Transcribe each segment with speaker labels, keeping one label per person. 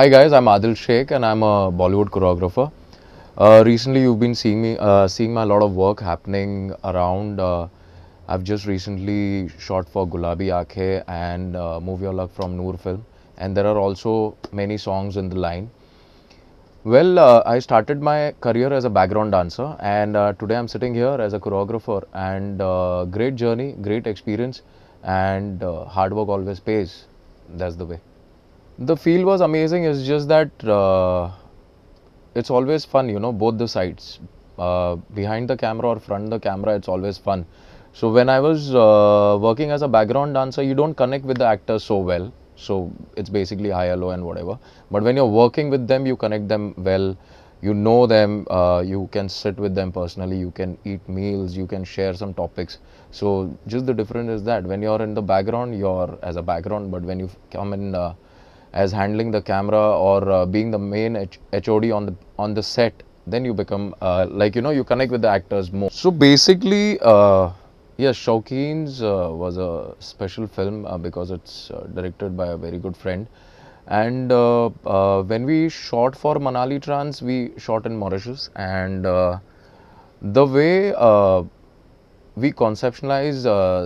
Speaker 1: Hi guys, I'm Adil Sheikh and I'm a Bollywood choreographer. Recently, you've been seeing my lot of work happening around. I've just recently shot for Gulabi Aakhe and Move Your Luck from Noor film, and there are also many songs in the line. Well, I started my career as a background dancer, and today I'm sitting here as a choreographer. And great journey, great experience, and hard work always pays. That's the way. The feel was amazing. It's just that it's always fun, both the sides. Behind the camera or front the camera, it's always fun. So when I was working as a background dancer, you don't connect with the actors so well. So it's basically high, low, and whatever. But when you're working with them, you connect them well. You know them. You can sit with them personally. You can eat meals. You can share some topics. So just the difference is that when you're in the background, you're as a background. But when you come in as handling the camera or being the main HOD on the set, then you become you connect with the actors more. So basically, yes, Shaukeens was a special film because it's directed by a very good friend. And when we shot for Manali Trans, we shot in Mauritius, and the way we conceptualized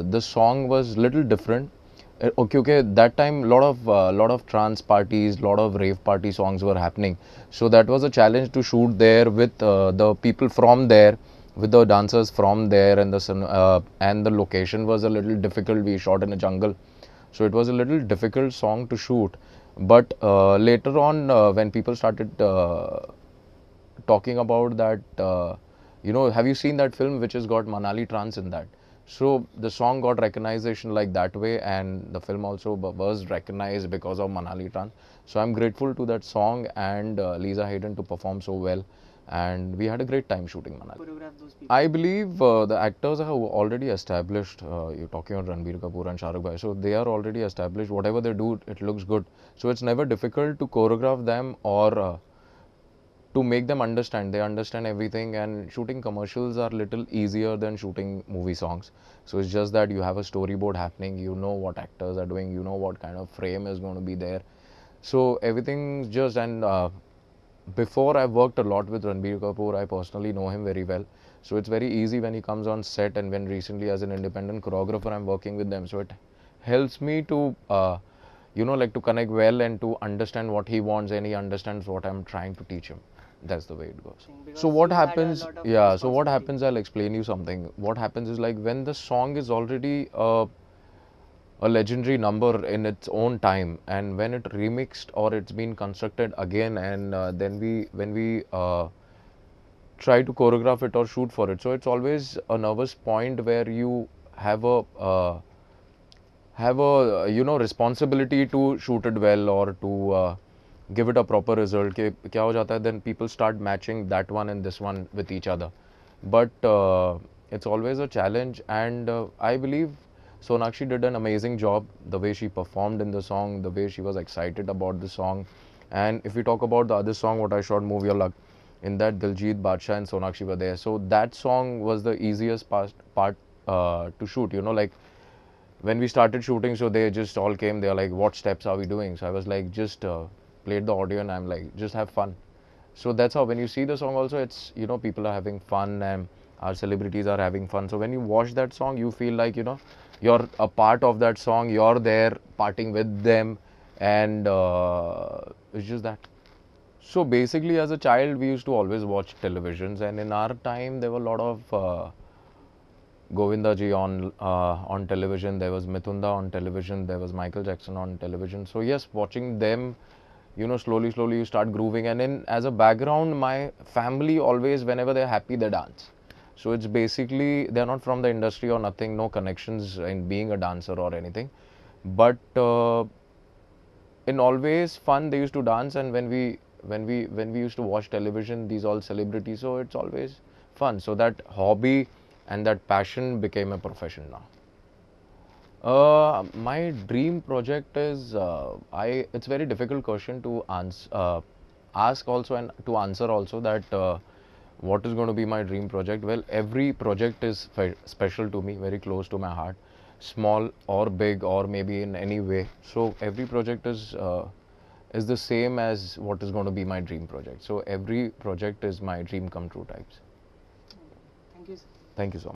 Speaker 1: the song was little different. Okay, that time lot of trance parties, lot of rave party songs were happening. So that was a challenge to shoot there with the people from there, with the dancers from there, and the location was a little difficult. We shot in a jungle, so it was a little difficult song to shoot. But later on, when people started talking about that, have you seen that film which has got Manali Trans in that? So the song got recognition like that way, and the film also was recognized because of Manali Trans. So I'm grateful to that song and Lisa Hayden to perform so well, and we had a great time shooting Manali. I believe the actors are already established. You're talking about Ranbir Kapoor and Shah Rukh Bhai, so they are already established. Whatever they do, it looks good. So it's never difficult to choreograph them or to make them understand. They understand everything, and shooting commercials are little easier than shooting movie songs. So it's just that you have a storyboard happening, you know what actors are doing, you know what kind of frame is going to be there. So everything's just, and before I worked a lot with Ranbir Kapoor, I personally know him very well. So it's very easy when he comes on set, and when recently as an independent choreographer I'm working with them. So it helps me to like to connect well and to understand what he wants, and he understands what I'm trying to teach him. That's the way it goes. So what happens? Yeah. So what happens? I'll explain you something. What happens is, like, when the song is already a legendary number in its own time, and when it remixed or it's been constructed again, and then when we try to choreograph it or shoot for it, so it's always a nervous point where you have a responsibility to shoot it well or to give it a proper result. कि क्या हो जाता है, then people start matching that one and this one with each other. But it's always a challenge, and I believe Sonakshi did an amazing job. The way she performed in the song, the way she was excited about the song. And if we talk about the other song, what I shot, Move Your Luck, in that Diljit, Badshah and Sonakshi were there. So that song was the easiest part to shoot. Like, when we started shooting, so they just all came. They are like, what steps are we doing? So I was like, just played the audio, and I'm like, just have fun. So that's how, when you see the song also, it's, people are having fun, and our celebrities are having fun. So when you watch that song, you feel like, you're a part of that song, you're there partying with them, and it's just that. So basically, as a child, we used to always watch televisions, and in our time, there were a lot of Govinda ji on television. There was Mithunda on television. There was Michael Jackson on television. So yes, watching them, slowly you start grooving. And in as a background, my family always, whenever they're happy, they dance. So it's basically, they're not from the industry or nothing, no connections in being a dancer or anything. But in always fun, they used to dance. And when we used to watch television, these all celebrities, so it's always fun. So that hobby and that passion became a profession now. My dream project is, it's very difficult question to ask also, and to answer also, that what is going to be my dream project. Well, every project is special to me, very close to my heart, small or big or maybe in any way. So every project is is the same as what is going to be my dream project. So every project is my dream come true types.
Speaker 2: Thank you, sir.
Speaker 1: Thank you so much.